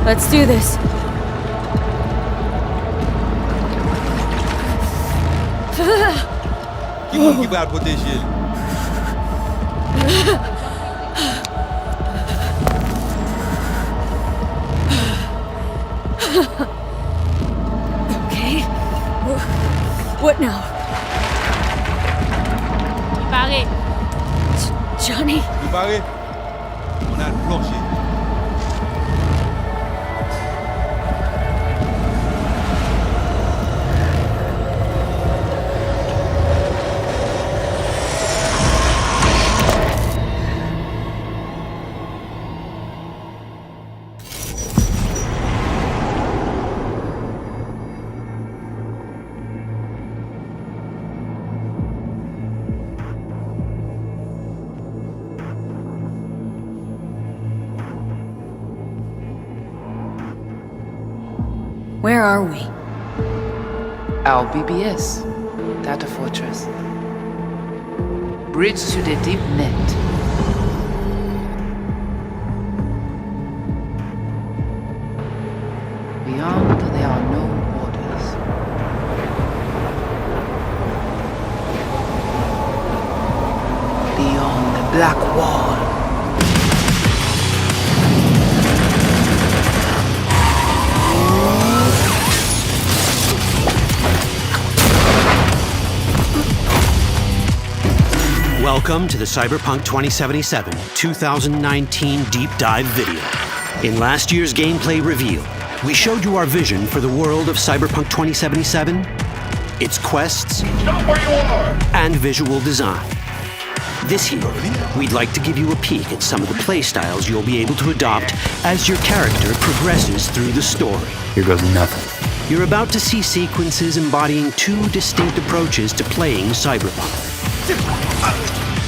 Let's do this. Keep out position. Okay. What now? Barré. Johnny? Préparé? On a le plancher. Where are we? Our BBS, Data Fortress. Bridge to the deep net. Beyond, there are no borders. Beyond the black wall. Welcome to the Cyberpunk 2077 2019 Deep Dive video. In last year's gameplay reveal, we showed you our vision for the world of Cyberpunk 2077, its quests, and visual design. This year, we'd like to give you a peek at some of the playstyles you'll be able to adopt as your character progresses through the story. Here goes nothing. You're about to see sequences embodying two distinct approaches to playing Cyberpunk.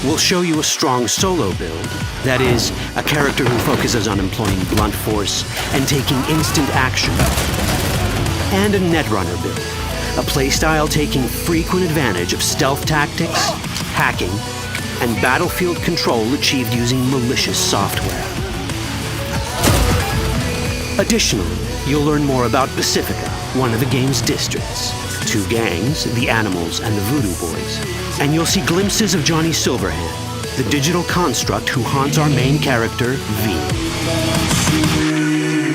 We'll show you a strong solo build, that is, a character who focuses on employing blunt force and taking instant action. And a netrunner build, a playstyle taking frequent advantage of stealth tactics, hacking, and battlefield control achieved using malicious software. Additionally, you'll learn more about Pacifica, one of the game's districts, two gangs, the Animals and the Voodoo Boys, and you'll see glimpses of Johnny Silverhand, the digital construct who haunts our main character, V.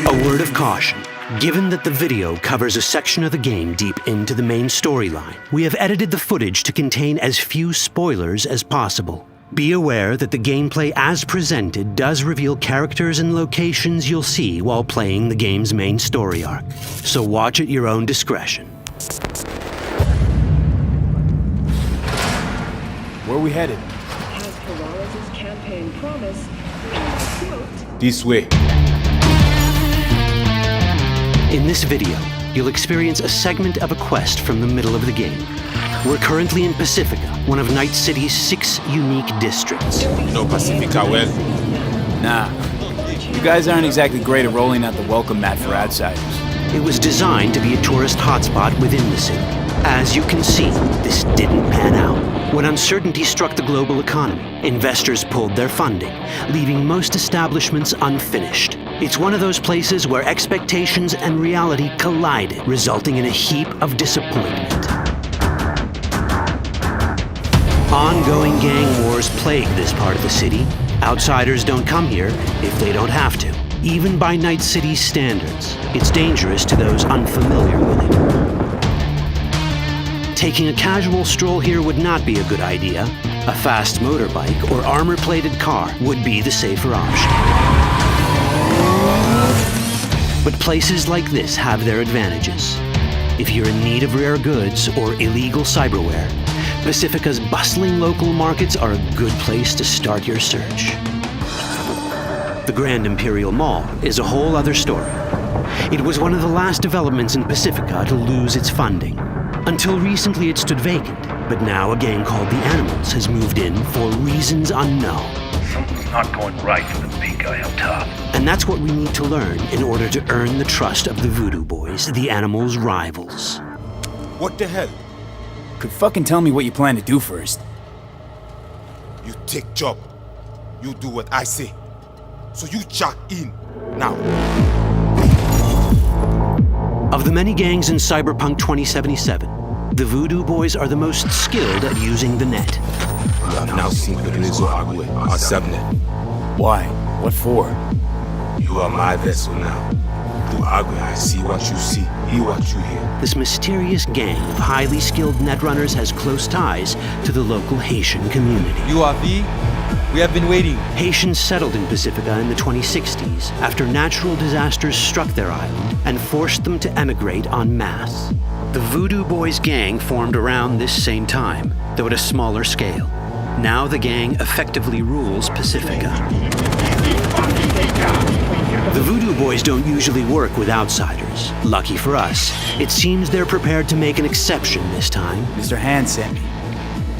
A word of caution. Given that the video covers a section of the game deep into the main storyline, we have edited the footage to contain as few spoilers as possible. Be aware that the gameplay as presented does reveal characters and locations you'll see while playing the game's main story arc. So watch at your own discretion. Where are we headed? As Peralez's campaign promise, and quote, This way. In this video, you'll experience a segment of a quest from the middle of the game. We're currently in Pacifica, one of Night City's 6 unique districts. You know Pacifica well. Nah. You guys aren't exactly great at rolling out the welcome mat for outsiders. It was designed to be a tourist hotspot within the city. As you can see, this didn't pan out. When uncertainty struck the global economy, investors pulled their funding, leaving most establishments unfinished. It's one of those places where expectations and reality collided, resulting in a heap of disappointment. Ongoing gang wars plague this part of the city. Outsiders don't come here if they don't have to. Even by Night City's standards, it's dangerous to those unfamiliar with it. Taking a casual stroll here would not be a good idea. A fast motorbike or armor-plated car would be the safer option. But places like this have their advantages. If you're in need of rare goods or illegal cyberware, Pacifica's bustling local markets are a good place to start your search. The Grand Imperial Mall is a whole other story. It was one of the last developments in Pacifica to lose its funding. Until recently it stood vacant, but now a gang called the Animals has moved in for reasons unknown. Something's not going right for the big guy up top. And that's what we need to learn in order to earn the trust of the Voodoo Boys, the Animals' rivals. What the hell? Could fucking tell me what you plan to do first. You take job. You do what I say. So you jack in now. Of the many gangs in Cyberpunk 2077, the Voodoo Boys are the most skilled at using the net. You have now seen the Rezo Agwe, our subnet. Why? What for? You are my vessel now. Through Agwe, I see what you see, hear what you hear. This mysterious gang of highly skilled netrunners has close ties to the local Haitian community. URV, we have been waiting. Haitians settled in Pacifica in the 2060s after natural disasters struck their island and forced them to emigrate en masse. The Voodoo Boys gang formed around this same time, though at a smaller scale. Now the gang effectively rules Pacifica. The Voodoo Boys don't usually work with outsiders. Lucky for us, it seems they're prepared to make an exception this time. Mr. Hand sent me.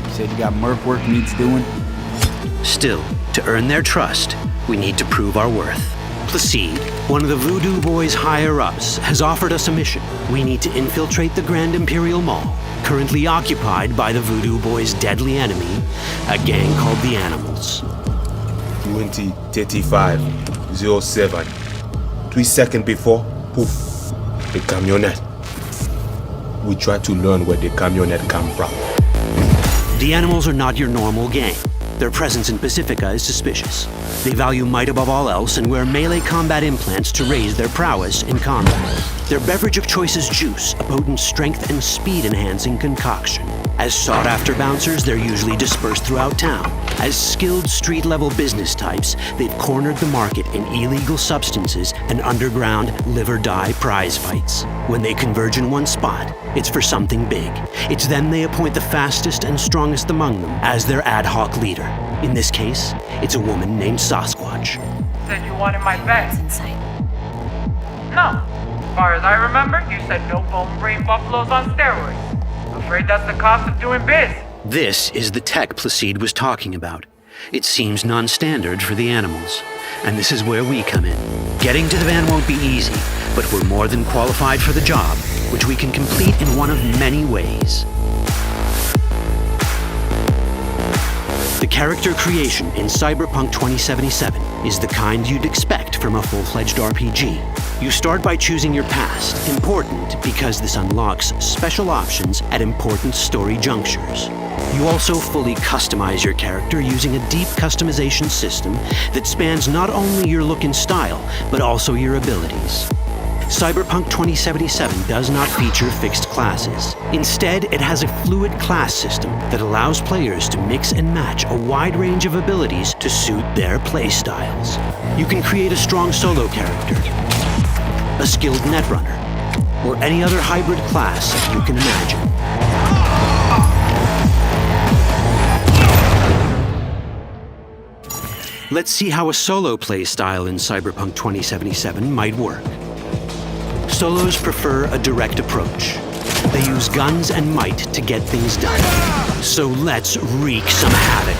He said you got merc work needs doing. Still, to earn their trust, we need to prove our worth. Placide, one of the Voodoo Boys' higher-ups, has offered us a mission. We need to infiltrate the Grand Imperial Mall, currently occupied by the Voodoo Boys' deadly enemy, a gang called the Animals. 20:35:07. 3 seconds before, poof, the camionette. We try to learn where the camionette come from. The Animals are not your normal gang. Their presence in Pacifica is suspicious. They value might above all else and wear melee combat implants to raise their prowess in combat. Their beverage of choice is juice, a potent strength and speed-enhancing concoction. As sought-after bouncers, they're usually dispersed throughout town. As skilled street-level business types, they've cornered the market in illegal substances and underground live-or-die prize fights. When they converge in one spot, it's for something big. It's then they appoint the fastest and strongest among them as their ad hoc leader. In this case, it's a woman named Sasquatch. Said you wanted my bed. Inside. No. As far as I remember, you said no bone brain buffaloes on steroids. Afraid that's the cost of doing biz. This is the tech Placide was talking about. It seems non-standard for the Animals. And this is where we come in. Getting to the van won't be easy, but we're more than qualified for the job, which we can complete in one of many ways. The character creation in Cyberpunk 2077 is the kind you'd expect from a full-fledged RPG. You start by choosing your past, important because this unlocks special options at important story junctures. You also fully customize your character using a deep customization system that spans not only your look and style, but also your abilities. Cyberpunk 2077 does not feature fixed classes. Instead, it has a fluid class system that allows players to mix and match a wide range of abilities to suit their playstyles. You can create a strong solo character, a skilled netrunner, or any other hybrid class you can imagine. Let's see how a solo playstyle in Cyberpunk 2077 might work. Solos prefer a direct approach. They use guns and might to get things done. So let's wreak some havoc.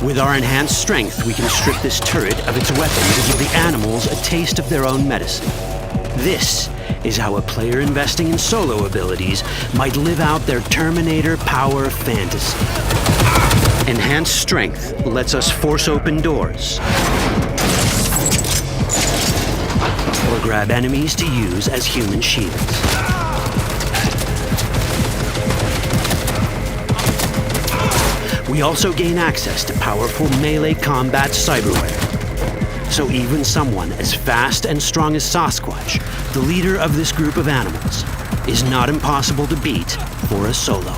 With our enhanced strength, we can strip this turret of its weapons and give the Animals a taste of their own medicine. This is how a player investing in solo abilities might live out their Terminator power fantasy. Enhanced strength lets us force open doors, or grab enemies to use as human shields. We also gain access to powerful melee combat cyberware. So even someone as fast and strong as Sasquatch, the leader of this group of animals, is not impossible to beat for a solo.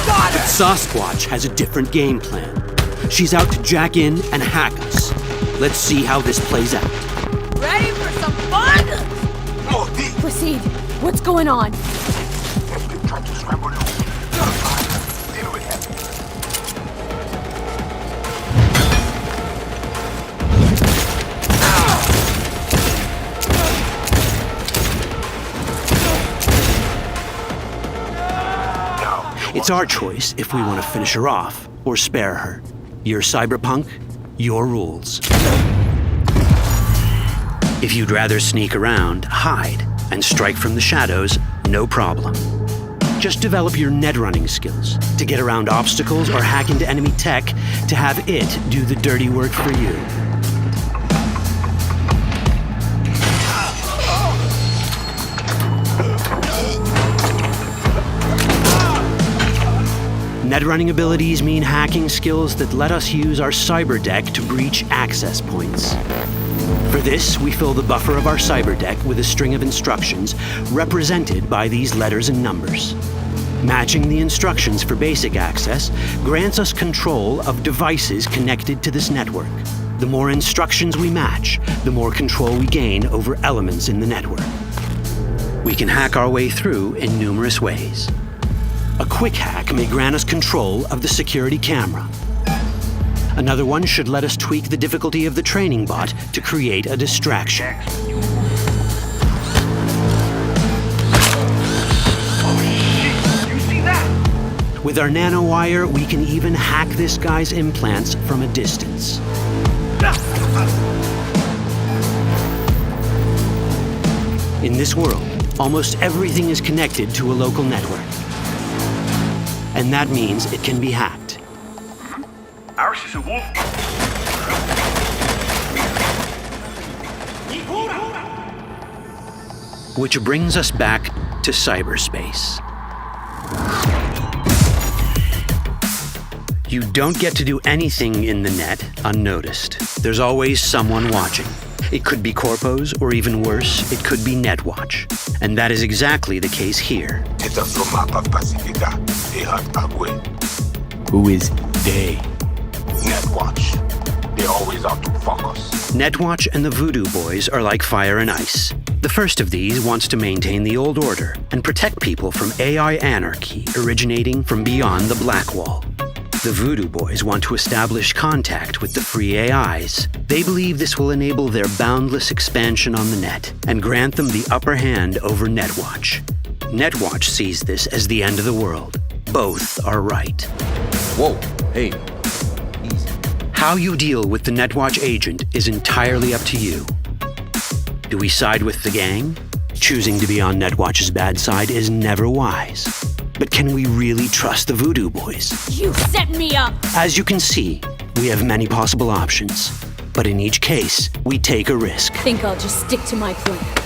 But Sasquatch has a different game plan. She's out to jack in and hack us. Let's see how this plays out. Ready for some fun? Proceed. What's going on? It's our choice if we want to finish her off or spare her. Your Cyberpunk, your rules. If you'd rather sneak around, hide, and strike from the shadows, no problem. Just develop your netrunning skills to get around obstacles or hack into enemy tech to have it do the dirty work for you. Net-running abilities mean hacking skills that let us use our cyber deck to breach access points. For this, we fill the buffer of our cyber deck with a string of instructions represented by these letters and numbers. Matching the instructions for basic access grants us control of devices connected to this network. The more instructions we match, the more control we gain over elements in the network. We can hack our way through in numerous ways. A quick hack may grant us control of the security camera. Another one should let us tweak the difficulty of the training bot to create a distraction. With our nanowire, we can even hack this guy's implants from a distance. In this world, almost everything is connected to a local network. And that means it can be hacked. Ours is a wolf. Which brings us back to cyberspace. You don't get to do anything in the net unnoticed. There's always someone watching. It could be corpos, or even worse, it could be Netwatch. And that is exactly the case here. Who is they? Netwatch. They always out to fuck us. Netwatch and the Voodoo Boys are like fire and ice. The first of these wants to maintain the old order and protect people from AI anarchy originating from beyond the Black Wall. The Voodoo Boys want to establish contact with the free AIs. They believe this will enable their boundless expansion on the net and grant them the upper hand over Netwatch. Netwatch sees this as the end of the world. Both are right. Whoa, hey, easy. How you deal with the Netwatch agent is entirely up to you. Do we side with the gang? Choosing to be on Netwatch's bad side is never wise. But can we really trust the Voodoo Boys? You set me up! As you can see, we have many possible options. But in each case, we take a risk. Think I'll just stick to my plan.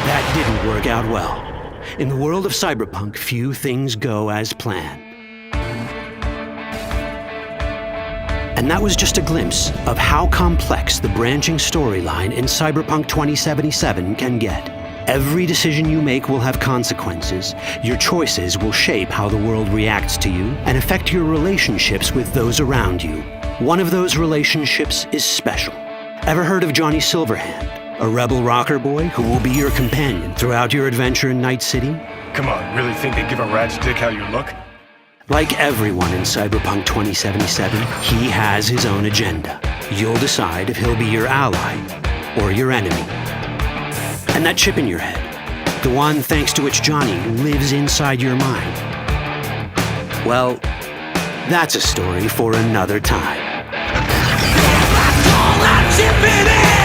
That didn't work out well. In the world of Cyberpunk, few things go as planned. And that was just a glimpse of how complex the branching storyline in Cyberpunk 2077 can get. Every decision you make will have consequences. Your choices will shape how the world reacts to you and affect your relationships with those around you. One of those relationships is special. Ever heard of Johnny Silverhand? A rebel rocker boy who will be your companion throughout your adventure in Night City? Come on, really think they give a rat's dick how you look? Like everyone in Cyberpunk 2077, he has his own agenda. You'll decide if he'll be your ally or your enemy. And that chip in your head, the one thanks to which Johnny lives inside your mind, well, that's a story for another time. All that chip in it!